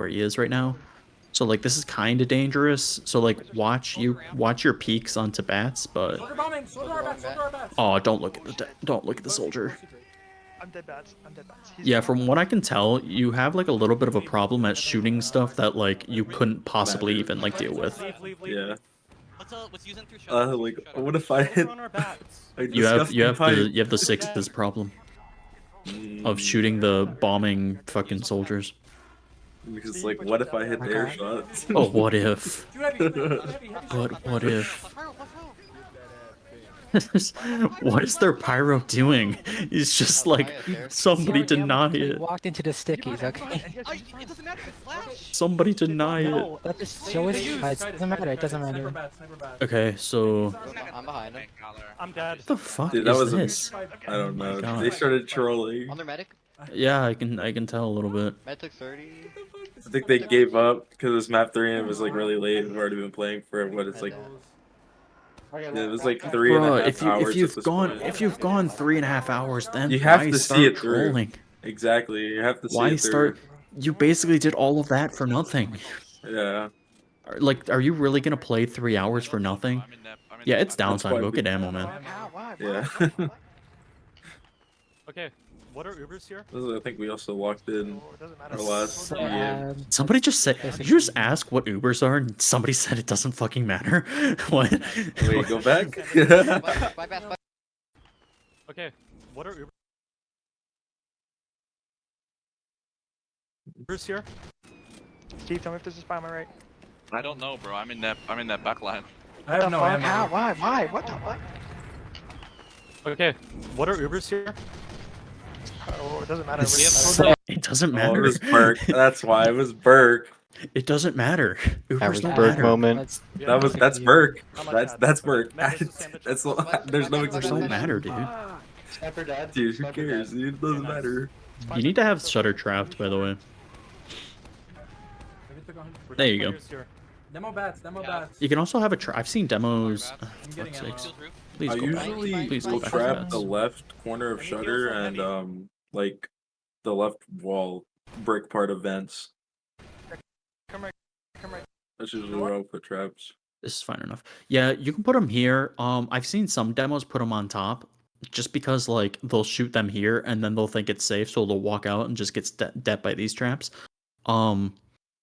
he is right now. So like this is kind of dangerous. So like watch your peaks onto bats, but Soldier bombing! Soldier our bats! Soldier our bats! oh, don't look at the soldier. I'm dead bats. I'm dead bats. Yeah, from what I can tell, you have like a little bit of a problem at shooting stuff that like you couldn't possibly even like deal with. Yeah. What's using through shutter? Like, what if I hit a You have disgusting pipe? the sixes problem of Mm, shooting the bombing fucking soldiers. because like, what if I hit the air shots? Oh, what if? Heavy, But what if? What is their pyro doing? He's just like, somebody deny it. Walked into the stickies, okay? It doesn't matter. Flash. Somebody deny it. No, that just shows it doesn't matter, it doesn't matter. Okay, so I'm behind him. I'm dead. what the fuck Dude, that is was this? I don't know. God. They started trolling. On their medic. Yeah, I can tell a little bit. Med took 30. I think they gave up because it was map 3 and it was like really late. We've already been playing for what it's like. Yeah, it was like 3.5 hours. If you've gone 3.5 hours, then You have why to see start it through. trolling? Exactly, you have to see Why it through. start? You basically did all of that for nothing. Yeah. Like, are you really gonna play 3 hours for nothing? Yeah, it's That's downtime. why Go we- get ammo, man. Yeah. Okay, what are Ubers here? I think we also walked in our last game. Sad. Somebody just said. Did you just ask what Ubers are, and somebody said it doesn't fucking matter? What? Wait, go back? Bye, bats, bye. Okay, what are Ubers here? Steve, tell me if there's a spy on my right. I don't know, bro. I'm in that back line. I have no ammo. How? Why? What the fuck? Okay, what are Ubers here? Oh, it doesn't matter. It doesn't Oh, it matter. was Burke. That's why it was Burke. It doesn't matter. Ubers don't Burke matter. moment. That's Burke. How much That's that? Burke. Matt is a sandwich. That's there's no Ubers don't explanation. matter, dude. Dude, who cares? Dude, it doesn't matter. You need to have shutter trapped, by the way. There you go. Ubers here. Demo bats, demo bats. You can also have a trap. I've seen demos. I'm getting Fuck's ammo. sakes. Please I go back. usually Please go will back. trap to the that. left corner of shutter and like the left wall brick part of vents. Come right. That's usually where I'll put traps. This is fine enough. Yeah, you can put them here. I've seen some demos put them on top, just because like they'll shoot them here and then they'll think it's safe, so they'll walk out and just get dead by these traps.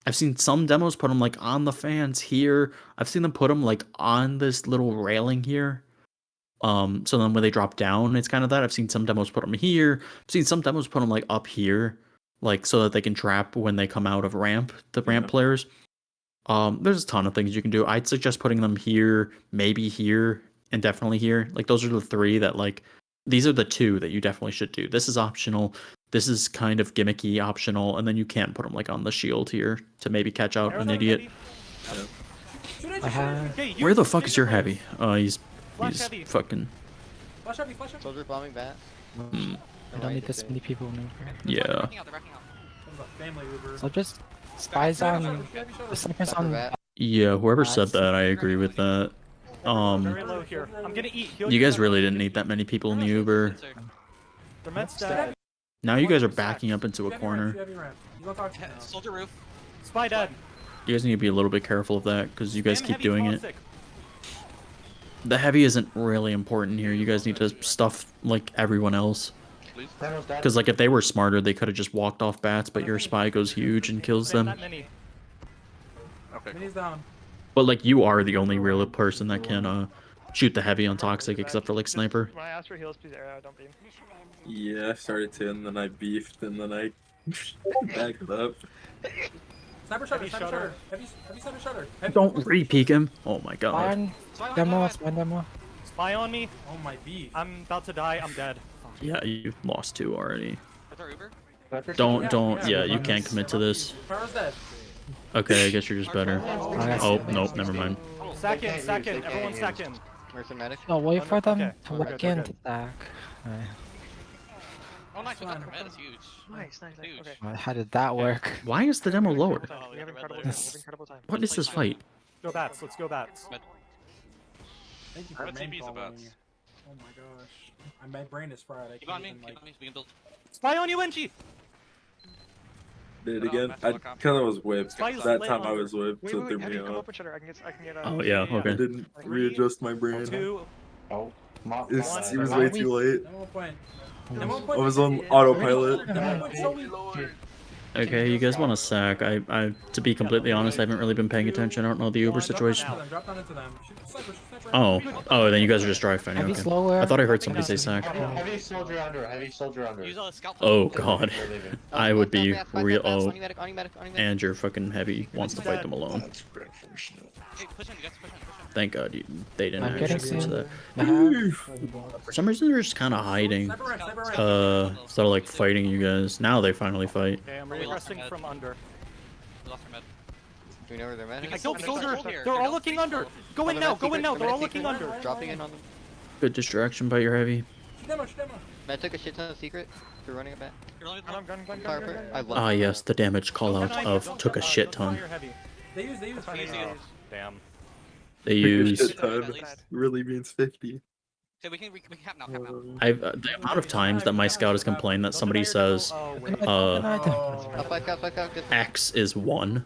I've seen some demos put them like on the fans here. I've seen them put them like on this little railing here. So then when they drop down, it's kind of that. I've seen some demos put them here. I've seen some demos put them like up here, like so that they can trap when they come out of ramp, the ramp players. There's a ton of things you can do. I'd suggest putting them here, maybe here, and definitely here. Like those are the three that like, these are the two that you definitely should do. This is optional. This is kind of gimmicky optional, and then you can't put them like on the shield here to maybe catch out an idiot. I have. Where the fuck is your heavy? He's Heavy. fucking Flash heavy, flash heavy. Soldier bombing bat. I don't need this many people in over. yeah. They're racking out. Family Uber. So just spies on the snipers Upper on. bat. Yeah, whoever said that, I agree with that. Very low here. I'm gonna eat. Heal You guys yourself. really didn't need that many people in the Uber. The med's dead. Now you guys are backing up into a corner. Heavy ramp. You don't talk to me now. Soldier roof. Spy dead. You guys need to be a little bit careful of that, because you guys Spam keep heavy, doing it. toxic. The heavy isn't really important here. You guys need to stuff like everyone else. Please. Because like if they were smarter, they could have just walked off bats, but your spy goes huge and kills Spam them. that mini. Okay. Mini's down. But like you are the only real person that can shoot the heavy on toxic, except for like sniper. When I ask for heals, please arrow, don't beam. Yeah, I started to, and then I beefed, and then I backed up. Sniper shutter, Heavy sniper shutter. shutter. Heavy sniper shutter. Heavy. Don't re-peek him. Oh my Spy god. on demo, spy on demo. Spy on me. Oh my beef. I'm about to die. I'm dead. Yeah, you lost 2 already. Is our Uber? Don't. Yeah, you can't commit to this. Pyro's dead. Okay, I guess you're just better. Oh nope, never mind. Second. Everyone second. Where's the medic? No, wait for them Okay, to we're walk good, in we're to good. attack. Alright. Oh, nice. We got the med. It's huge. Nice. Huge. Okay. How did that work? Why is the demo lower? We have incredible time. We have incredible time. What is this fight? Go bats. Let's go bats. Thank you for Red main TV's calling. about. Oh my gosh. My brain is fried. I Keep on can't me. even Keep on me. We can build. Spy on you, NG. Did it again? Because I was whipped. Spice That lit time I under. was whipped, Wait, so wait, it threw wait. How me do you come off. up with shutter? I can get. Oh yeah, Yeah. I okay. didn't readjust my brain. 2. Oh, It was way too late. Demo point. Oh, Demo point. I was on Demo autopilot. point so weak. Okay, you guys want a sack? To be completely honest, I haven't really been paying attention. I don't know the Uber situation. Drop down into them. Shoot the sniper, shoot the sniper. Oh, then you guys are just dry fighting. Heavy Okay. slower. I thought I heard somebody say sack. heavy soldier under, heavy soldier under. Use a scout. Oh god, I would be real. Oh, On medic. and your fucking heavy wants to fight them alone. That's great for shit. Hey, push in, you guys push in. Thank God they didn't I'm getting actually get to soon. that. For some reason, they're just kind of hiding. Sniper right. Instead of like fighting you guys. Now they finally fight. Okay, I'm regressing from under. We lost our med. Do we know where they're medic? I killed soldier. Here. They're all looking under. Go in now. Go in now. They're all looking under. Dropping in on them. Good distraction by your heavy. Shoot demo, shoot demo. Matt took a shit ton of secret. They're running it back. You're only Fireproof. I love Ah yes, the damage call out of took a shit ton. They use. Damn. They use Shit ton really means 50. Okay, we can cap now, cap now. the amount of times that my scout has complained that somebody says Fight out. X is 1,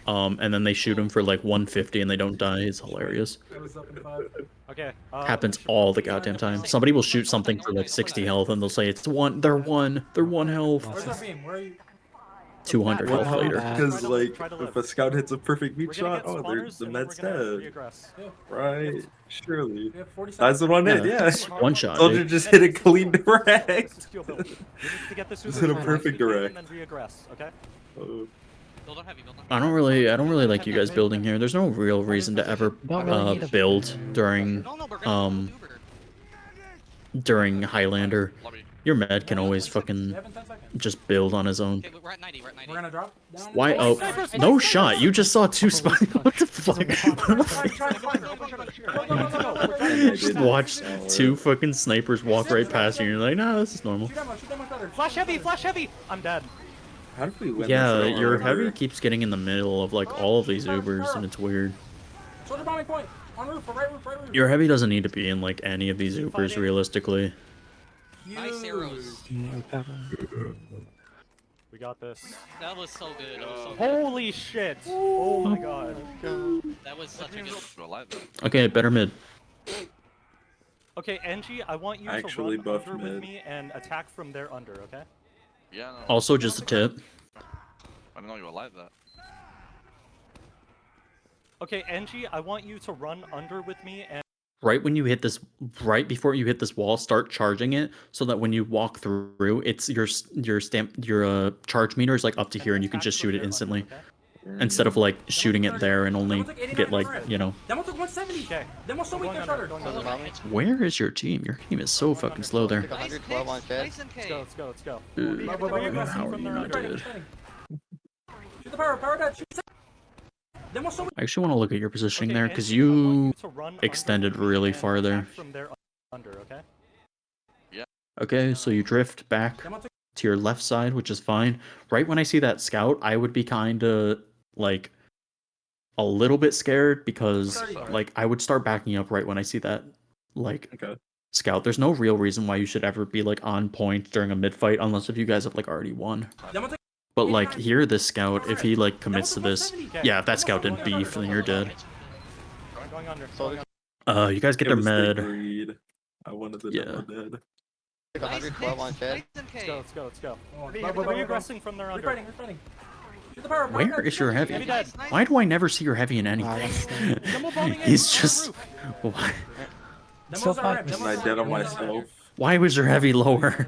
and then they shoot him for like 150 and they don't die. It's hilarious. I was up in 5. Okay. Happens all the goddamn time. Somebody will shoot something for like 60 health and they'll say it's 1. They're 1 health. Where's our beam? Where are you? 200 health later. Because like, if a scout hits a perfect meat We're gonna shot, get oh, spawners, the and then med's we're gonna dead. reaggress. Right? Surely. We have 40 That's the one hit, yeah. One shot. Soldier Dude. just hit a clean direct. Skill build. We need to get this Just super hit a fast, perfect direct. And then reaggress, okay? Oh. Build on heavy, build on I don't really like you guys building here. There's no real reason to ever Don't really need a build during No, we're gonna do Uber. during Highlander. Lobby. Your med can always fucking 7, 10 seconds. just build on his own. Okay, we're at 90, we're at 90. We're gonna drop down. Why? Oh, no shot. You just saw 2 spikes. What the fuck? Just watch 2 fucking snipers walk right past you and you're like, nah, this is normal. Shoot demo, shutter. Flash heavy! I'm dead. How did we win Yeah, this? your heavy keeps getting in the middle of like all of these Ubers and it's weird. Soldier bombing point. On roof, right roof. Your heavy doesn't need to be in like any of these Ubers realistically. Nice arrows. We got this. That was so good. That was so good. Holy shit! Oh my god. That was such a good. Okay, better mid. Okay, Angie, I want you Actually to run buffed under with mid. me and attack from there under, okay? Yeah, no. Also, just a tip. I didn't know you were like that. Okay, Angie, I want you to run under with me and Right when you hit this, right before you hit this wall, start charging it so that when you walk through, it's your charge meter is like up to here and you can just shoot it instantly instead of like shooting it there and only get like, you know. Demo took 170. Okay. Demo so weak, they're shutter. Soldier bombing. Where is your team? Your team is so fucking slow there. Took 112 on Fed. let's go. Dude, Reaggressing how are from you there not under. dead? Shoot the power dead. Shoot. Demo so weak. I actually want to look at your positioning Okay, there because Angie, I want you to run extended under with me really and far there. attack from there under, okay? Okay, so you drift back Demo took to your left side, which is fine. Right when I see that scout, I would be kind of like a little bit scared because like I would start backing up right when I see that like Okay. scout. There's no real reason why you should ever be like on point during a mid fight unless if you guys have like already won. Demo took But like here, this scout, if he like commits to this, yeah, if that scout didn't beef, then you're dead. Going under. Soldier You guys get It their was the med. greed. I wanted the demo dead. took 112 on Fed. Let's go. Oh, Reaggressing from there under. Refighting. Shoot the power. Where is your heavy? Heavy dead. Why do I never see your heavy in anything? Demo bombing in. He's On the just. roof. Why, Demo's our rep. And I dead on myself. why was your heavy lower?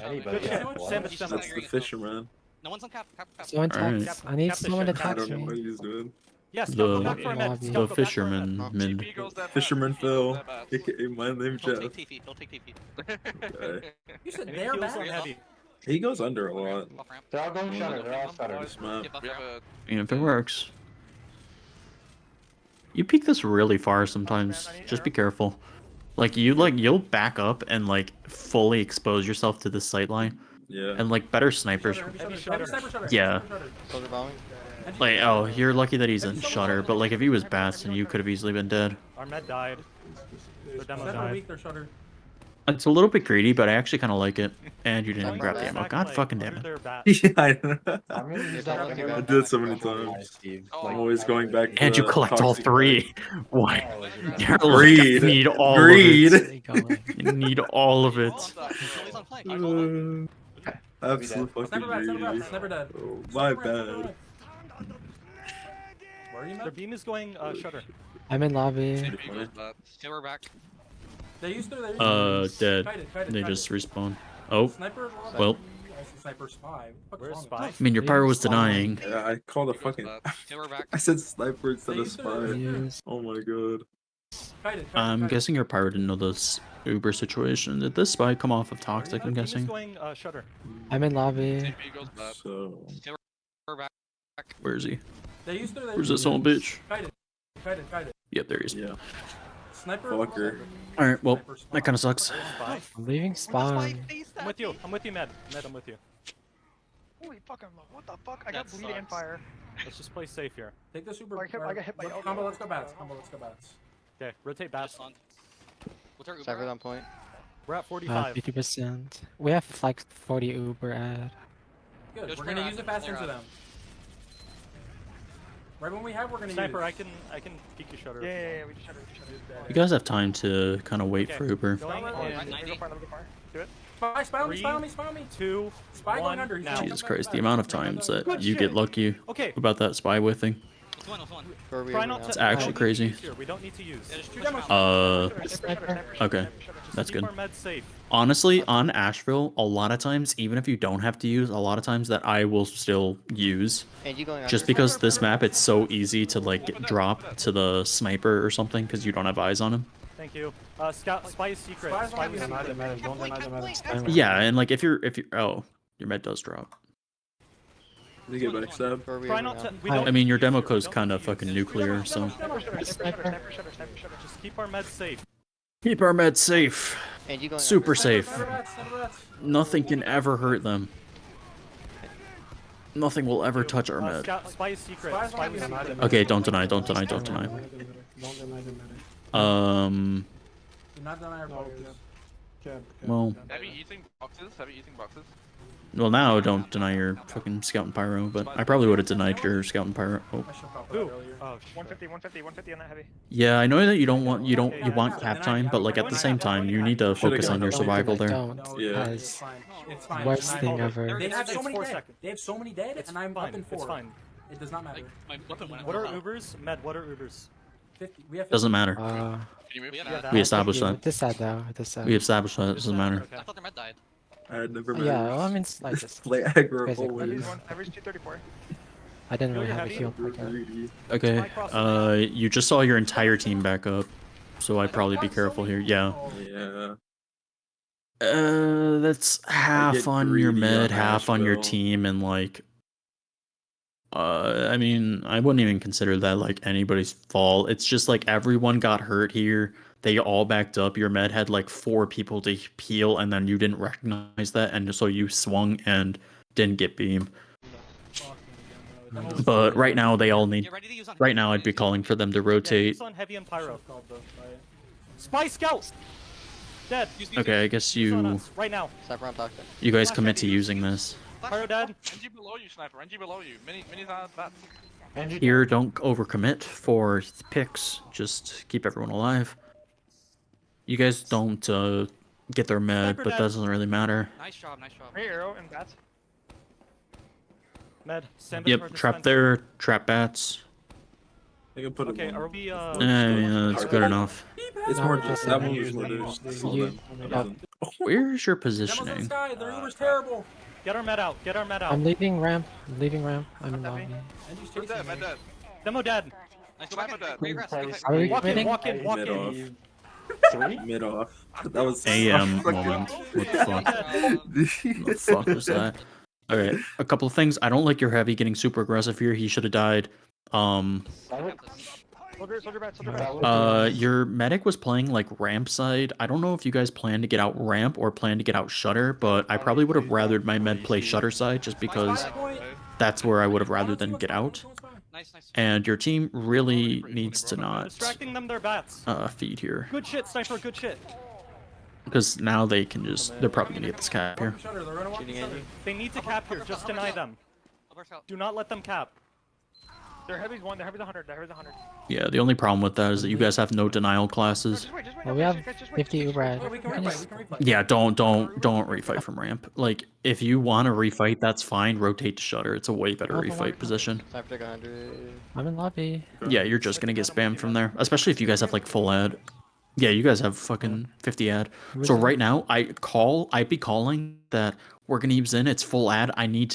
Anybody Good have shit. blood? Sam, That's the fisherman. No one's on cap. Someone Alright. taps. I need Cap the someone to shit. I tap don't know me. what he's doing. Yes, The- go back for a med. lobby. Scout, The go back for a med. fisherman mid. Fisherman Phil, aka my name He'll Jeff. take TP. He'll take TP. Okay. You said Maybe they're heals on back. heavy. He goes under a lot. Off ramp. They're all going shutter, they're all shutter. This map. Get buff We have ramp. And if it works. You peek this really far sometimes. Just be careful. Like you'll back up and like fully expose yourself to the sight line. Yeah. And like better snipers. Heavy shutter. Yeah. Soldier bombing. Like oh, you're lucky that he's in shutter, but like if he was bats, then you could have easily been dead. Our med died. The demo Sniper died. weak, they're shutter. It's a little bit greedy, but I actually kind of like it. And you didn't even grab the ammo. Back, God like, fucking under damn it. their bat. Yeah, I know. I'm gonna use Yeah, that. I gun. did it so many Control times. wise, Steve. Oh, Like, I'm always going back to And you the collect all toxic 3. What? Oh, You're Greed. like, I need all Greed. of it. Where are you going? You need all of He's it. on flank. I called him. Absolute fucking Sniper bad, sniper greedy. bad, sniper dead. Oh, my Sniper right, bad. sniper right. Where are you, Their man? beam is going shutter. I'm in lobby. TP goes bat. Okay, we're back. They used to, they used to. Dead. Kite it, They kite just it. respawn. Oh, Sniper lobby. well. I see sniper spy. What the Where's fuck's wrong with Spy? I mean, your pyro was denying. Yeah, I called a Goes fucking. bat. Okay, we're back. I said sniper instead They of used to- spy. Use. Oh my god. Kite it, I'm guessing your pyro didn't know this Uber situation. Did this spy come off of Toxic, Their I'm beam is guessing? going shutter. I'm in lobby. TP goes bat. So. Okay, we're back. Where is he? They used to, they Where's used this old bitch? Kite it, kite it, kite it. Yep, there he is. Yeah. Sniper. Fucker. Alright, well, Sniper spy. that kind of sucks. Spy. I'm leaving spawn. I'm with you. I'm with you, Med. Med, I'm with you. Holy fuck, I'm low. What the fuck? I got That bleed and sucks. fire. Let's just play safe here. Take the super. I got hit by elbow. Combo, let's go bats. Combo, let's go bats. Okay, rotate bats. What's our Uber? Cypher's on point. We're at 45. 50%. We have like 40 Uber ad. Good. Just We're clear gonna out, use it fast clear into out. them. Right when we have, we're gonna Sniper, use. I can peek your shutter. Yeah, we just shut it. You guys have time to kind of wait Okay. for Uber. Going Right, in Let me go far, let me go far. Do it. Spy, spy on me, Three, spy on me, spy on me. 2, Spy 1, going under. He's now. gonna Jesus come back Christ, to the back. amount of He's gonna times come that back. Good you shit. get lucky Okay, about that spy whiffing. What's one? What's one? Where are we try over not now? to. It's we don't actually need to crazy. use here. We don't need to use. Yeah, just Two push demos. him out. Okay. Just That's keep good. our meds safe. Honestly, on Asheville, a lot of times, even if you don't have to use, a lot of times that I will still use. And you going Just under? because this map, it's so easy to like drop to the sniper or something because you don't have eyes on him. Thank you. Scout, spy is secret. Spy's Spy on was me. secret. Don't deny the meta. Yeah, and like if you're oh, your med does drop. Let me get backstab. Where are we Try over not now? to. We I don't I mean, need your to use demo here. We code's don't kind need of to use. fucking nuclear, so Sniper. Just keep our meds safe. keep our meds safe. And you going Super under? safe. Sniper bats, sniper bats. Nothing can ever hurt them. Nothing will ever touch our med. Scout, spy is secret. Spy's Spy on was me. secret. Okay, don't deny, don't deny, don't deny. Don't deny the meta. Do not deny our focus. Well, Heavy eating boxes. Heavy eating boxes. well now don't deny your fucking scout and pyro, but I probably would have denied your scout and pyro. Oh. I should have caught that Ooh. earlier. Oh, shit. 150 on that heavy. Yeah, I know that you don't want you want cap time, but like at the same time, you need to focus on your survival there. Don't. No, Yeah. it's fine. It's fine. Worst Deny thing focus. ever. They have It's so many 4 dead. seconds. They have so many dead, It's and I'm up fine. in 4. It's fine. It does not matter. Like, my weapon went What are out. Ubers? Med, what are Ubers? 50. We have 50. Doesn't matter. Can you move? Yeah, Yeah, that- We established Yeah, that. this side though. This side. We established that. It doesn't matter. Okay. I thought their med died. I had never met. Yeah, well, I mean, it's like this. Play aggro Basically. always. Heavy's 234. I didn't Yo, really you're have a heavy? heal for that. Greedy. Okay. You just saw your entire team back up, so I'd probably be careful here. Yeah. Yeah. That's half get on your greedy med, on half on your Asheville. team, and like. I mean, I wouldn't even consider that like anybody's fault. It's just like everyone got hurt here. They all backed up. Your med had like 4 people to heal, and then you didn't recognize that, and so you swung and didn't get beam. But right now, they all need. Get ready to use on Right now, I'd be calling for them to Yeah, rotate. use on heavy and pyro. Spy scout! Dead. Okay, I guess Use on you us, right now. Cypher on toxic. guys commit to using this. Pyro dead. NG below you, sniper. NG below you. Mini's on bats. Here, don't overcommit for picks. Just keep everyone alive. You guys don't get their med, but that doesn't really matter. Nice job. Nice job. Hey, arrow and bats. Med, stand by for Yep, trap dispenser. there, trap bats. I can put Okay, it. are we Yeah, that's good enough. It's No, more just that a- one was reduced. You- Where's your Demos on the positioning? sky. Their Uber's terrible. get our med out? Get our med out. I'm leaving ramp. I'm leaving ramp. I'm in lobby. NG's Med dead. chasing Med me. dead. Demo dead. Nice. Go back in. Clean Regress. place. Are we Walk in, committing? walk in, walk Mid in. off. 3? Mid off. That was AM fucking- moment. What the fuck? Um, What the fuck was that? Alright, a couple of things. I don't like your heavy getting super aggressive here. He should have died. Soldier bat. Your medic was playing like ramp side. I don't know if you guys plan to get out ramp or plan to get out shutter, but I probably would have rathered my med play shutter side just because that's where I would have rather than get out. Nice. Nice. And your team really needs to not Distracting them, their bats. feed here. Good shit, sniper. Good shit. Because now they can just, they're probably gonna get this cap here. Shutter, they're gonna walk Shooting the at shutter. you. They need to cap here. Just deny them. I'll burst out. Do not let them cap. Their heavy's 1, their heavy's 100, their heavy's 100. Yeah, the only problem with that is that you guys have no denial No, classes. just wait, just wait. Well, no, we guys, have guys, just wait, 50 just wait, Uber. Oh, we can We can refight, just- we can refight. Yeah, don't refight from ramp. Like, if you want to refight, that's fine. Rotate to shutter. It's a way better refight position. Time to take 100. I'm in lobby. Yeah, you're just gonna get spammed from there, especially if you guys have like full ad. Yeah, you guys have fucking 50 ad. So right now, I'd be calling that we're gonna use in. It's full ad. I need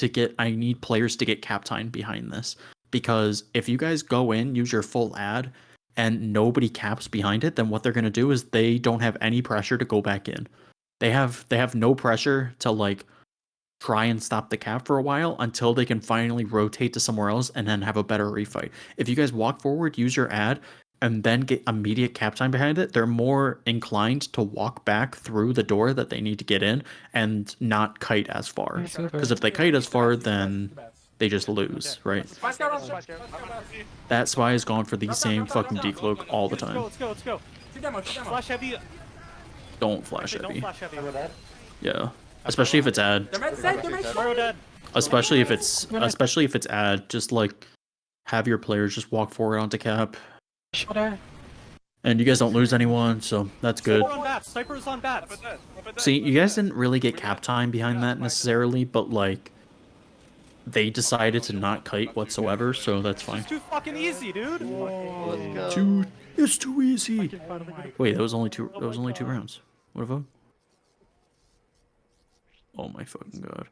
players to get cap time behind this, because if you guys go in, use your full ad, and nobody caps behind it, then what they're gonna do is they don't have any pressure to go back in. They have no pressure to like try and stop the cap for a while until they can finally rotate to somewhere else and then have a better refight. If you guys walk forward, use your ad, and then get immediate cap time behind it, they're more inclined to walk back through the door that they need to get in and not kite as far. Because if they kite as far, then they just lose, right? Spy scout on Spy ship. scout. That spy is going for the same fucking decloak all the Let's go, time. let's go, let's go. Two demo, two demo. Flash heavy. Don't flash Actually, don't heavy. flash heavy. Yeah. Especially if it's ad. They're med set, they're med Pyro dead. Especially if it's ad, just like have your players just walk forward onto cap. Shutter. And you guys don't lose anyone, so that's good. Sniper on bats. Sniper's on bats. See, you guys didn't really get cap time behind that necessarily, but like they decided to not kite whatsoever, so that's fine. It's too fucking easy, dude. Let's go. Dude, it's too easy. Wait, that was only two rounds. What about? Oh my fucking god.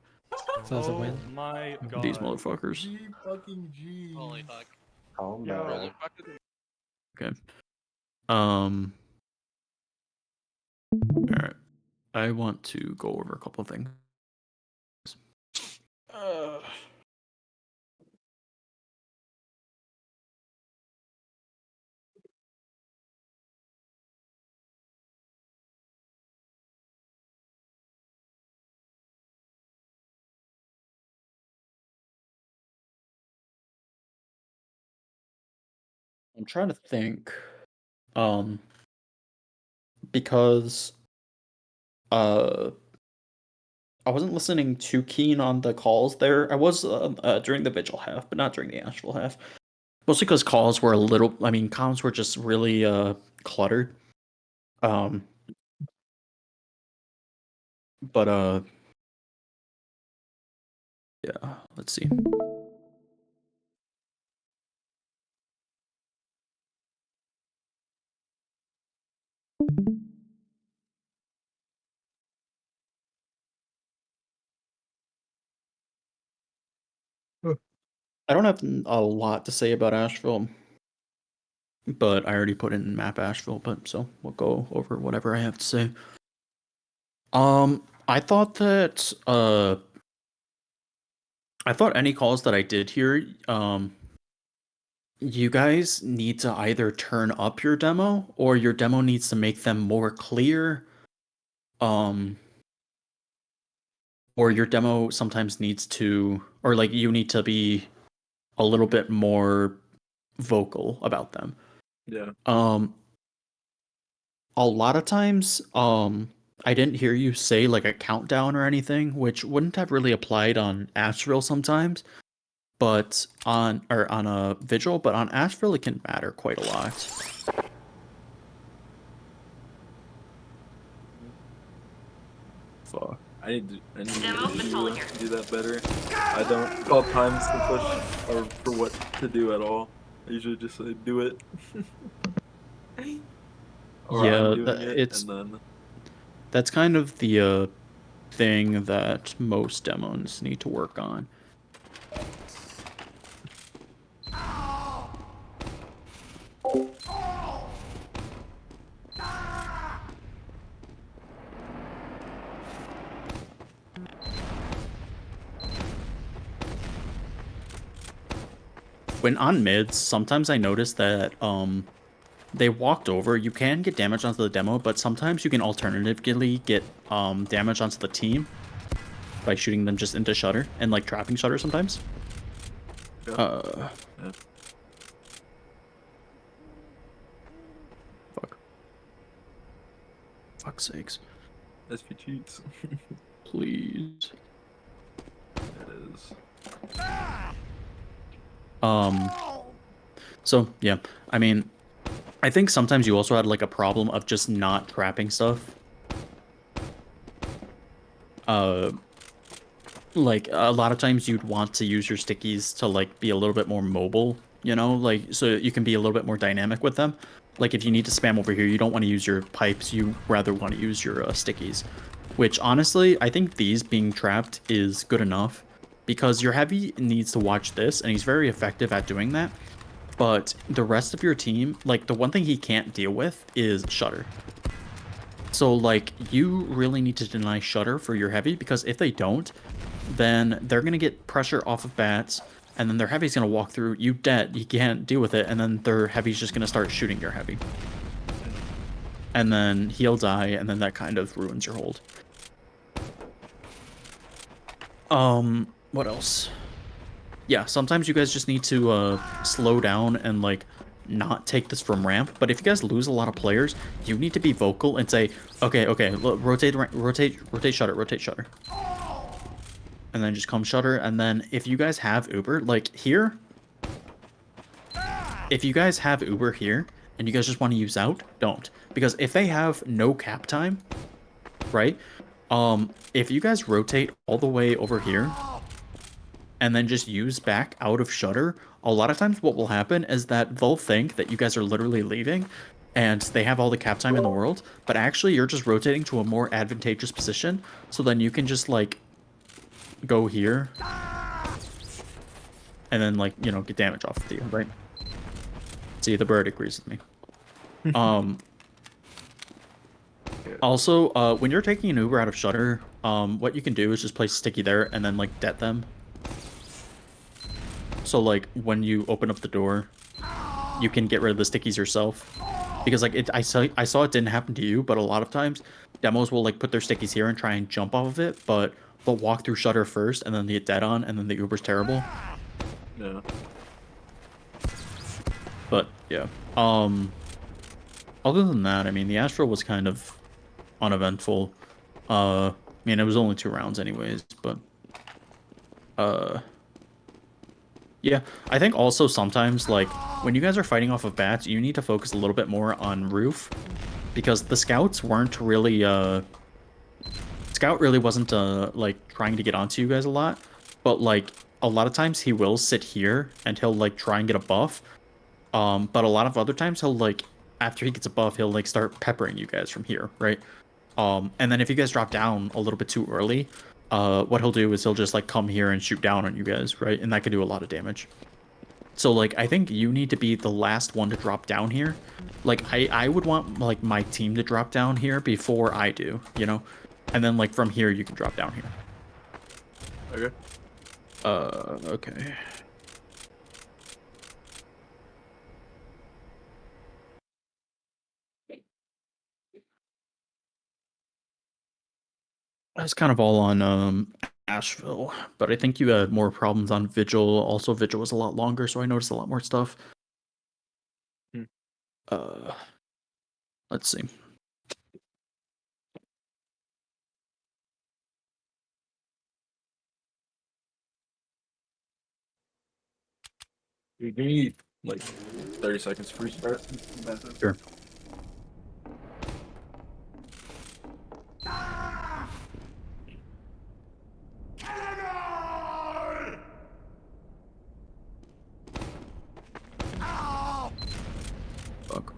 So that's a win. Oh my god. These motherfuckers. G fucking G. Holy fuck. Calm Yo. down. Okay. Alright. I want to go over a couple of things. I'm trying to think. Because I wasn't listening too keen on the calls there. I was during the vigil half, but not during the Asheville half. Mostly because calls were comms were just really cluttered. But yeah, let's see. I don't have a lot to say about Asheville, but I already put in map Asheville, but so we'll go over whatever I have to say. I thought that any calls that I did here, you guys need to either turn up your demo or your demo needs to make them more clear. Or your demo sometimes needs to, or like you need to be a little bit more vocal about them. Yeah. A lot of times, I didn't hear you say like a countdown or anything, which wouldn't have really applied on Asheville sometimes, but on a vigil, but on Asheville it can matter quite a lot. Fuck. I need to do that better. I don't call times to push or for what to do at all. I usually just say do it. Or Yeah, I'm doing it, it's and then that's kind of the thing that most demos need to work on. When on mids, sometimes I notice that they walked over. You can get damage onto the demo, but sometimes you can alternatively get damage onto the team by shooting them just into shutter and like trapping shutter sometimes. yeah. Fuck. Fuck's sakes. SP cheats. Please. It is. So yeah, I mean, I think sometimes you also had like a problem of just not trapping stuff. Like a lot of times you'd want to use your stickies to like be a little bit more mobile, you know, like so you can be a little bit more dynamic with them. Like if you need to spam over here, you don't want to use your pipes, you rather want to use your stickies. Which honestly, I think these being trapped is good enough because your heavy needs to watch this and he's very effective at doing that. But the rest of your team, like the one thing he can't deal with is Shutter. So like you really need to deny Shutter for your heavy because if they don't, then they're gonna get pressure off of bats, and then their heavy's gonna walk through, you dead, you can't deal with it, and then their heavy's just gonna start shooting your heavy. And then he'll die, and then that kind of ruins your hold. What else? Yeah, sometimes you guys just need to slow down and like not take this from ramp. But if you guys lose a lot of players, you need to be vocal and say, okay, look, rotate, shutter. And then just come shutter. And then if you guys have Uber, like here, if you guys have Uber here and you guys just want to use out, don't. Because if they have no cap time, right? If you guys rotate all the way over here and then just use back out of shutter, a lot of times what will happen is that they'll think that you guys are literally leaving and they have all the cap time in the world, but actually you're just rotating to a more advantageous position, so then you can just like go here and then like, you know, get damage off of you, right? See, the bird agrees with me. Also, when you're taking an Uber out of shutter, what you can do is just place sticky there and then like det them. So like when you open up the door, you can get rid of the stickies yourself. Because like I saw it didn't happen to you, but a lot of times demos will like put their stickies here and try and jump off of it, but they'll walk through shutter first and then they get dead on and then the Uber's terrible. Yeah. But yeah. Other than that, I mean the Astro was kind of uneventful. I mean it was only 2 rounds anyways, but yeah, I think also sometimes, like, when you guys are fighting off of bats, you need to focus a little bit more on roof. Because the scouts weren't really, Scout really wasn't, like, trying to get onto you guys a lot. But, like, a lot of times he will sit here and he'll, like, try and get a buff. But a lot of other times he'll, like, after he gets a buff, he'll, like, start peppering you guys from here, right? And then if you guys drop down a little bit too early, what he'll do is he'll just like come here and shoot down on you guys, right? And that could do a lot of damage. So like I think you need to be the last one to drop down here. Like I would want like my team to drop down here before I do, you know? And then like from here you can drop down here. Okay. Okay. That's kind of all on Asheville, but I think you had more problems on Vigil. Also, Vigil was a lot longer, so I noticed a lot more stuff. Let's see. You need like 30 seconds for restart. Sure. Fuck.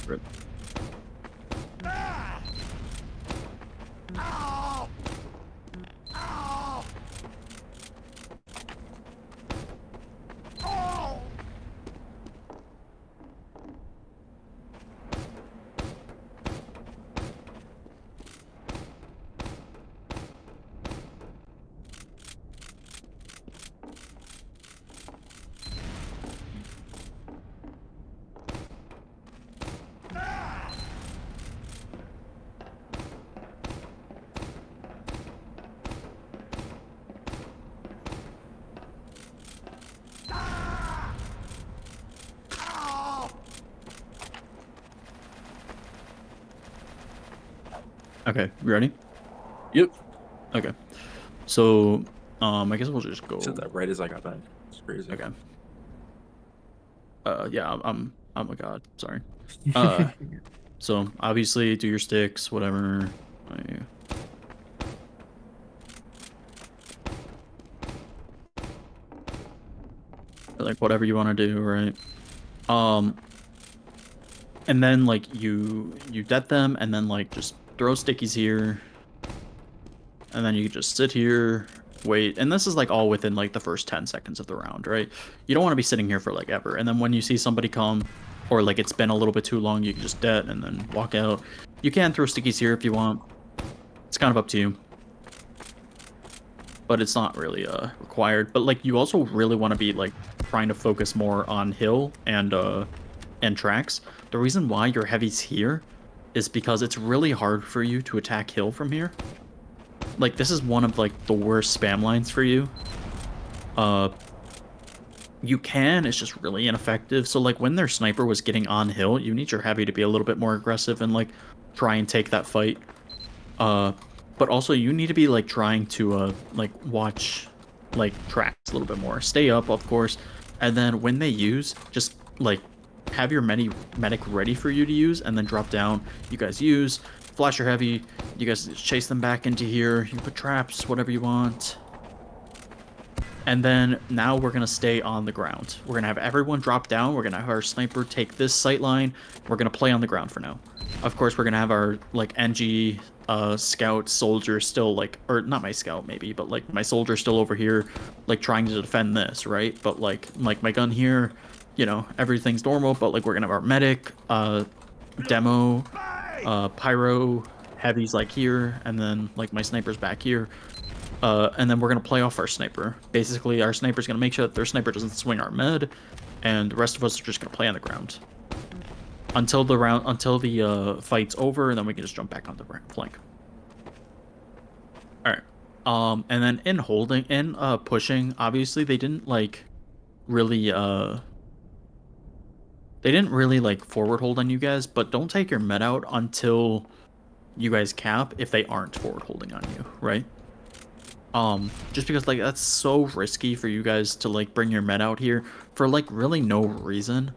Rip. Okay, you ready? Yep. Okay. So, I guess we'll just go. Said that right as I got back. It's crazy. Okay. Yeah, I'm a god. Sorry. So obviously do your sticks, whatever. Like whatever you want to do, right? Um, and then like you debt them, and then like just throw stickies here, and then you just sit here, wait, and this is like all within like the first 10 seconds of the round, right? You don't want to be sitting here for like ever, and then when you see somebody come, or like it's been a little bit too long, you can just debt and then walk out. You can throw stickies here if you want. It's kind of up to you, but it's not really required. But like you also really want to be like trying to focus more on hill and tracks. The reason why your heavy's here is because it's really hard for you to attack hill from here. Like this is one of like the worst spam lines for you. You can, it's just really ineffective. So like when their sniper was getting on hill, you need your heavy to be a little bit more aggressive and like try and take that fight. But also you need to be like trying to like watch like tracks a little bit more. Stay up, of course, and then when they use, just like have your medic ready for you to use, and then drop down. You guys use, flash your heavy. You guys chase them back into here. You put traps, whatever you want. And then now we're gonna stay on the ground. We're gonna have everyone drop down. We're gonna have our sniper take this sight line. We're gonna play on the ground for now. Of course, we're gonna have our like NG scout soldier still like, or not my scout maybe, but like my soldier still over here, like trying to defend this, right? But like my gun here, you know, everything's normal. But like we're gonna have our medic, demo, pyro, heavies like here, and then like my sniper's back here. And then we're gonna play off our sniper. Basically, our sniper's gonna make sure that their sniper doesn't swing our med, and the rest of us are just gonna play on the ground until the fight's over, and then we can just jump back on the flank. All right. And then in pushing, obviously they didn't really like forward hold on you guys, but don't take your med out until you guys cap if they aren't forward holding on you, right? Just because like that's so risky for you guys to like bring your med out here for like really no reason.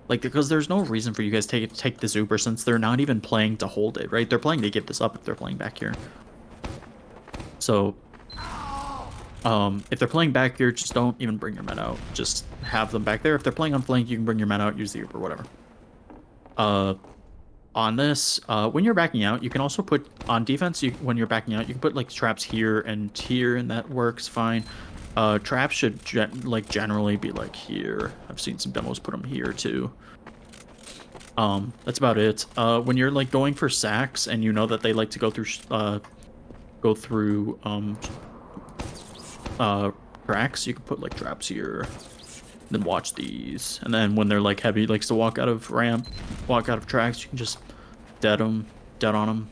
Like because there's no reason for you guys to take this Uber since they're not even playing to hold it, right? They're playing to give this up if they're playing back here. So if they're playing back here, just don't even bring your med out. Just have them back there. If they're playing on flank, you can bring your med out, use the Uber, whatever. On this, when you're backing out, you can also put on defense. When you're backing out, you can put like traps here, and that works fine. Traps should generally be like here. I've seen some demos put them here too. That's about it. When you're like going for sacks, and you know that they like to go through tracks, you can put like traps here. Then watch these, and then when they're like heavy likes to walk out of ramp, walk out of tracks, you can just dead on them.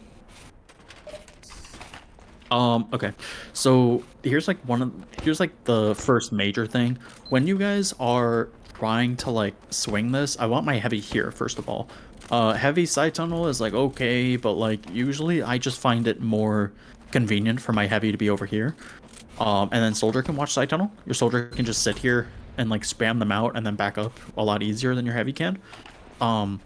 Okay, so here's like the first major thing. When you guys are trying to like swing this, I want my heavy here first of all. Heavy side tunnel is like okay, but like usually I just find it more convenient for my heavy to be over here. And then soldier can watch side tunnel. Your soldier can just sit here and like spam them out and then back up a lot easier than your heavy can. And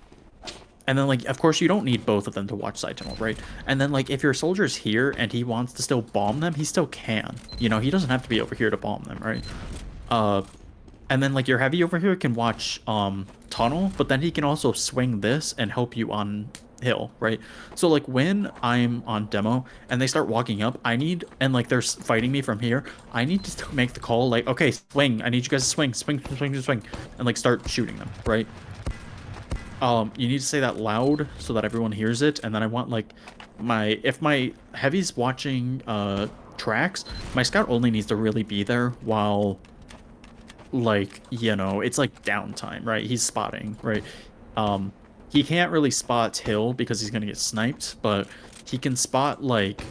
then like of course you don't need both of them to watch side tunnel, right? And then like if your soldier's here and he wants to still bomb them, he still can. You know, he doesn't have to be over here to bomb them, right? And then like your heavy over here can watch tunnel, but then he can also swing this and help you on hill, right? So like when I'm on demo and they start walking up, and like they're fighting me from here, I need to make the call like, okay, swing, I need you guys to swing, and like start shooting them, right? You need to say that loud so that everyone hears it, and then I want like if my heavy's watching tracks, my scout only needs to really be there while like, you know, it's like downtime, right? He's spotting, right? He can't really spot hill because he's gonna get sniped, but he can spot like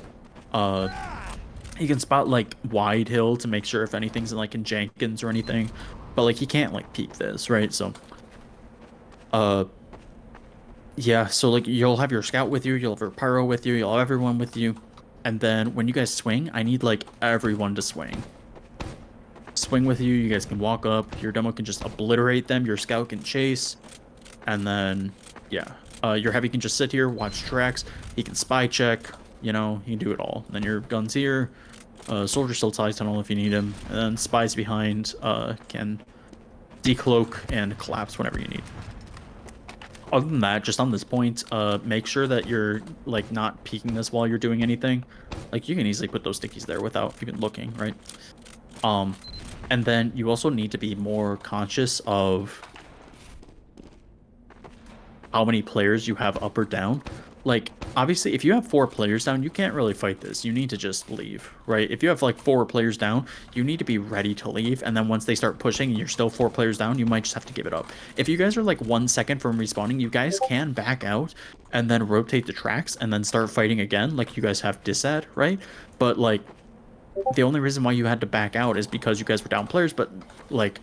wide hill to make sure if anything's in like in Jenkins or anything, but like he can't like peek this, right? So Yeah, so like you'll have your scout with you, you'll have your pyro with you, you'll have everyone with you, and then when you guys swing, I need like everyone to swing. Swing with you, you guys can walk up, your demo can just obliterate them, your scout can chase, and then yeah, your heavy can just sit here, watch tracks, he can spy check, you know, he can do it all. And then your gun's here, soldier still ties tunnel if you need him, and then spies behind can decloak and collapse whenever you need. Other than that, just on this point, make sure that you're like not peeking this while you're doing anything. Like you can easily put those stickies there without even looking, right? And then you also need to be more conscious of how many players you have up or down. Like, obviously, if you have 4 players down, you can't really fight this. You need to just leave, right? If you have, like, 4 players down, you need to be ready to leave. And then once they start pushing and you're still 4 players down, you might just have to give it up. If you guys are, like, 1 second from respawning, you guys can back out and then rotate the tracks and then start fighting again, like you guys have disad, right? But, like, the only reason why you had to back out is because you guys were down players, but, like,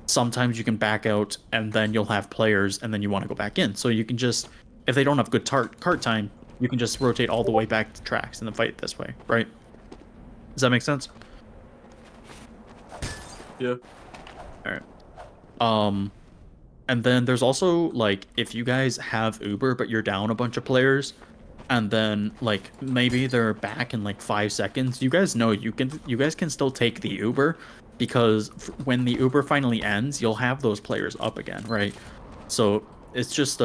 sometimes you can back out and then you'll have players and then you want to go back in. So you can just, if they don't have good cart time, you can just rotate all the way back to tracks and then fight this way, right? Does that make sense? Yeah. All right. And then there's also like if you guys have Uber but you're down a bunch of players and then like maybe they're back in like 5 seconds, you guys know you guys can still take the Uber because when the Uber finally ends, you'll have those players up again, right? So it's just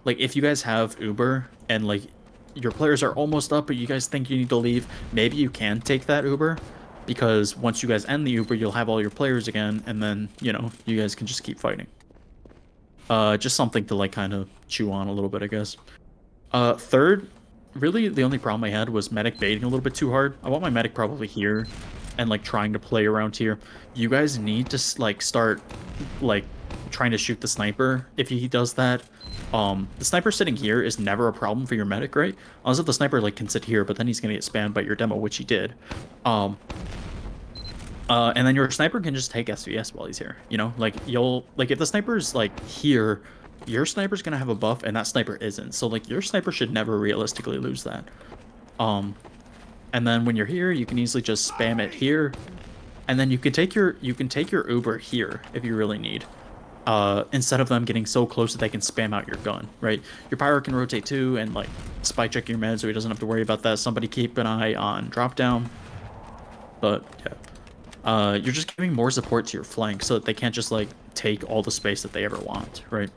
like if you guys have Uber and like your players are almost up but you guys think you need to leave, maybe you can take that Uber because once you guys end the Uber, you'll have all your players again and then, you know, you guys can just keep fighting. Just something to like kind of chew on a little bit, I guess. Third, really the only problem I had was medic baiting a little bit too hard. I want my medic probably here and like trying to play around here. You guys need to like start like trying to shoot the sniper if he does that. The sniper sitting here is never a problem for your medic, right? Unless if the sniper like can sit here, but then he's gonna get spammed by your demo, which he did. And then your sniper can just take SVS while he's here. You know, like you'll like if the sniper's like here, your sniper's gonna have a buff and that sniper isn't. So like your sniper should never realistically lose that. And then when you're here, you can easily just spam it here, and then you can take your Uber here if you really need. Instead of them getting so close that they can spam out your gun, right? Your pyro can rotate too and like spy check your meds so he doesn't have to worry about that. Somebody keep an eye on drop down. But yeah, you're just giving more support to your flank so that they can't just like take all the space that they ever want, right?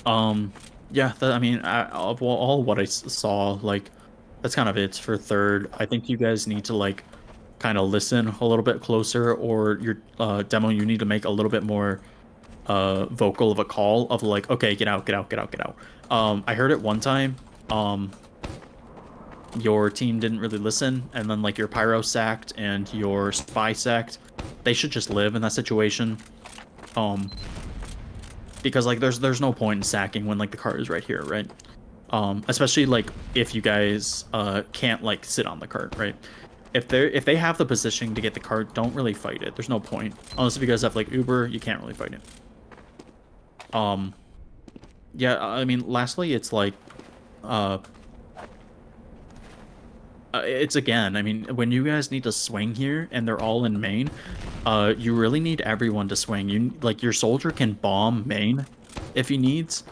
Yeah, I mean, of all what I saw, like that's kind of it for third. I think you guys need to like kind of listen a little bit closer, or your demo you need to make a little bit more vocal of a call of like, okay, get out, get out, get out, get out. I heard it one time. Your team didn't really listen, and then like your pyro sacked and your spy sacked. They should just live in that situation. Because like there's no point in sacking when like the cart is right here, right? Especially like if you guys can't like sit on the cart, right? If they have the positioning to get the cart, don't really fight it. There's no point. Unless if you guys have like Uber, you can't really fight it. Yeah, I mean, lastly, it's like it's again, I mean, when you guys need to swing here and they're all in main, you really need everyone to swing. You like your soldier can bomb main if he needs.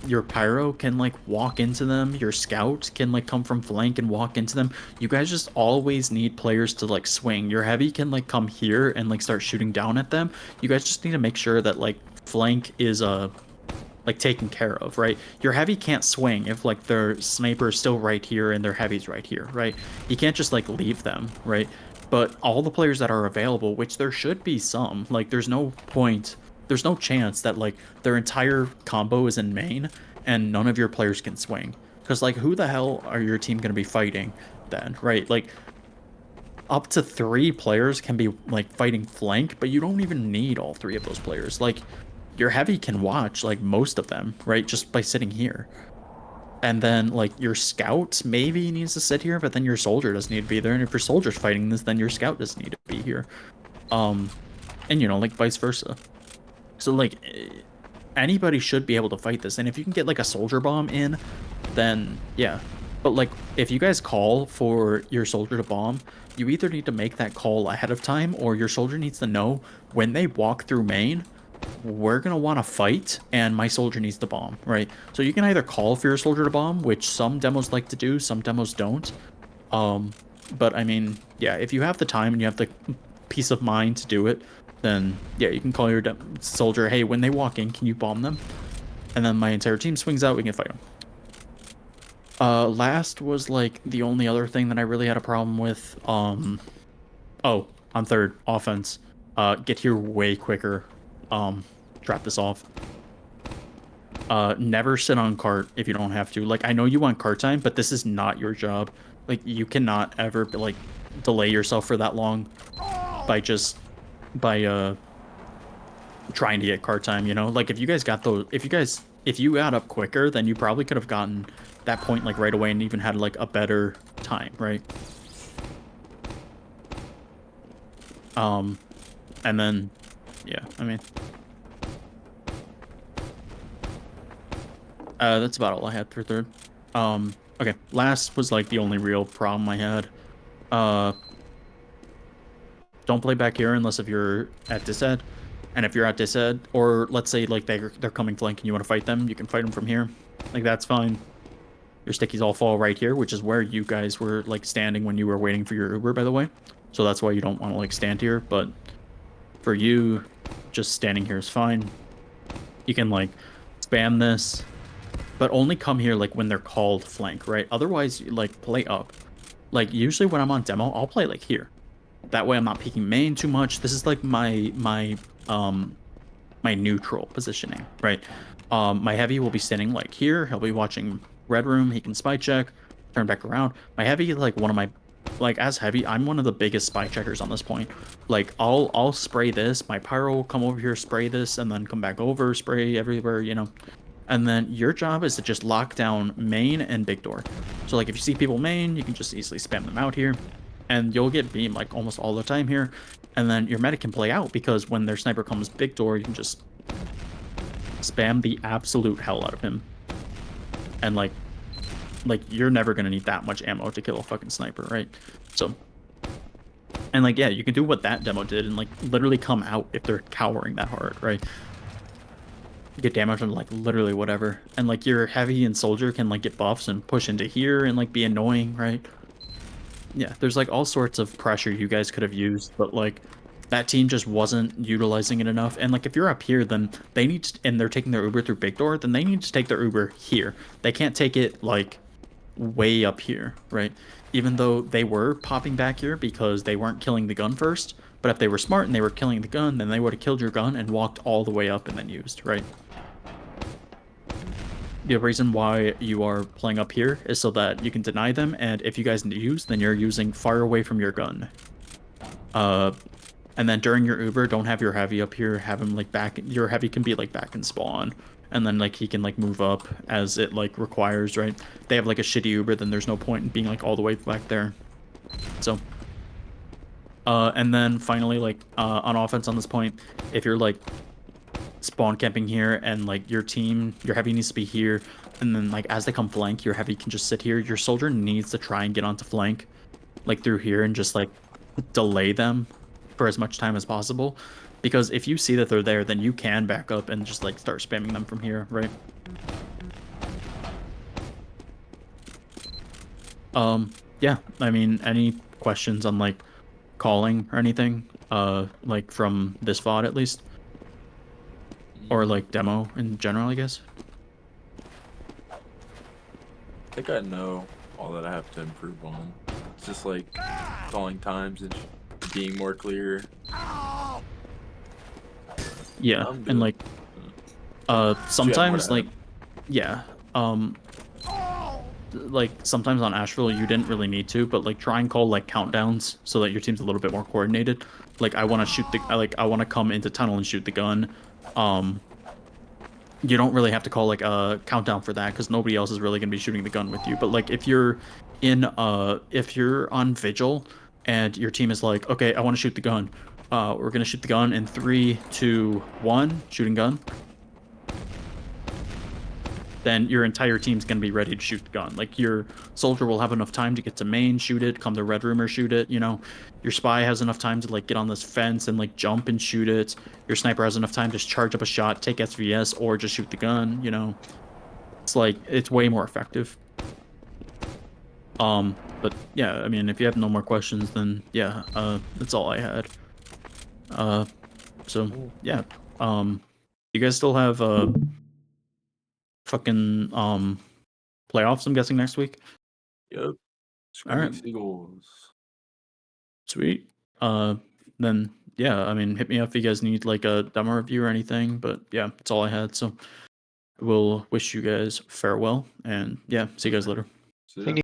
Your pyro can like walk into them. Your scout can like come from flank and walk into them. You guys just always need players to like swing. Your heavy can like come here and like start shooting down at them. You guys just need to make sure that like flank is like taken care of, right? Your heavy can't swing if like their sniper is still right here and their heavy's right here, right? You can't just like leave them, right? But all the players that are available, which there should be some, like there's no point, there's no chance that like their entire combo is in main and none of your players can swing. Because like who the hell are your team going to be fighting then, right? Like up to 3 players can be like fighting flank, but you don't even need all 3 of those players. Like your heavy can watch like most of them, right? Just by sitting here. And then like your scout maybe needs to sit here, but then your soldier doesn't need to be there. And if your soldier's fighting this, then your scout doesn't need to be here. And you know, like vice versa. So like, anybody should be able to fight this. And if you can get like a soldier bomb in, then yeah. But like if you guys call for your soldier to bomb, you either need to make that call ahead of time, or your soldier needs to know when they walk through main, we're gonna want to fight and my soldier needs to bomb, right? So you can either call for your soldier to bomb, which some demos like to do, some demos don't. But I mean, yeah, if you have the time and you have the peace of mind to do it, then yeah, you can call your soldier, hey, when they walk in, can you bomb them? And then my entire team swings out, we can fight them. Last was like the only other thing that I really had a problem with. Oh, on third, offense. Get here way quicker. Drop this off. Never sit on cart if you don't have to. Like, I know you want cart time, but this is not your job. Like, you cannot ever, like, delay yourself for that long by trying to get cart time, you know? Like, if you guys got those, if you got up quicker, then you probably could have gotten that point, like, right away and even had, like, a better time, right? And then, yeah, I mean... that's about all I had for third. Okay, last was like the only real problem I had. Don't play back here unless if you're at dised. And if you're at dised, or let's say like they're coming flank and you want to fight them, you can fight them from here. Like, that's fine. Your stickies all fall right here, which is where you guys were like standing when you were waiting for your Uber, by the way. So that's why you don't want to like stand here, but for you, just standing here is fine. You can like spam this, but only come here like when they're called flank, right? Otherwise, like, play up. Like, usually when I'm on demo, I'll play like here. That way I'm not peeking main too much. This is like my neutral positioning, right? My heavy will be standing like here. He'll be watching red room. He can spy check, turn back around. My heavy, like, one of my, like, as heavy, I'm one of the biggest spy checkers on this point. Like, I'll spray this. My pyro will come over here, spray this, and then come back over, spray everywhere, you know. And then your job is to just lock down main and big door. So like if you see people main, you can just easily spam them out here, and you'll get beamed like almost all the time here. And then your medic can play out, because when their sniper comes big door, you can just spam the absolute hell out of him. And like you're never gonna need that much ammo to kill a fucking sniper, right? So, and like, yeah, you can do what that demo did and like literally come out if they're cowering that hard, right? Get damage on like literally whatever, and like your heavy and soldier can like get buffs and push into here and like be annoying, right? Yeah, there's like all sorts of pressure you guys could have used, but like that team just wasn't utilizing it enough. And like if you're up here, then they need to, and they're taking their Uber through big door, then they need to take their Uber here. They can't take it like way up here, right? Even though they were popping back here because they weren't killing the gun first, but if they were smart and they were killing the gun, then they would have killed your gun and walked all the way up and then used, right? The reason why you are playing up here is so that you can deny them, and if you guys use, then you're using far away from your gun. And then during your Uber, don't have your heavy up here, have him like back, your heavy can be like back in spawn, and then like he can like move up as it like requires, right? They have like a shitty Uber, then there's no point in being like all the way back there. So, and then finally, like on offense on this point, if you're like spawn camping here and like your team, your heavy needs to be here, and then like as they come flank, your heavy can just sit here. Your soldier needs to try and get onto flank like through here and just like delay them for as much time as possible, because if you see that they're there, then you can back up and just like start spamming them from here, right? Yeah, I mean, any questions on like calling or anything like from this VOD at least, or like demo in general, I guess? I think I know all that I have to improve on. It's just like calling times and being more clear. Yeah, and like sometimes like, yeah, like sometimes on Asheville you didn't really need to, but like try and call like countdowns so that your team's a little bit more coordinated. Like I want to shoot the, I want to come into tunnel and shoot the gun. You don't really have to call like a countdown for that, because nobody else is really gonna be shooting the gun with you. But like if you're in if you're on vigil and your team is like, okay, I want to shoot the gun, we're gonna shoot the gun in 3, 2, 1, shooting gun. then your entire team's gonna be ready to shoot the gun. Like your soldier will have enough time to get to main, shoot it, come to red room or shoot it, you know. Your spy has enough time to like get on this fence and like jump and shoot it. Your sniper has enough time to just charge up a shot, take SVS, or just shoot the gun, you know. It's like it's way more effective. But yeah, I mean if you have no more questions then yeah, that's all I had. So yeah. You guys still have fucking playoffs, I'm guessing, next week? Yep. Alright. Seagulls. Sweet. Then yeah, I mean hit me up if you guys need like a demo review or anything, but yeah, that's all I had. So we'll wish you guys farewell and yeah, see you guys later. So, yeah.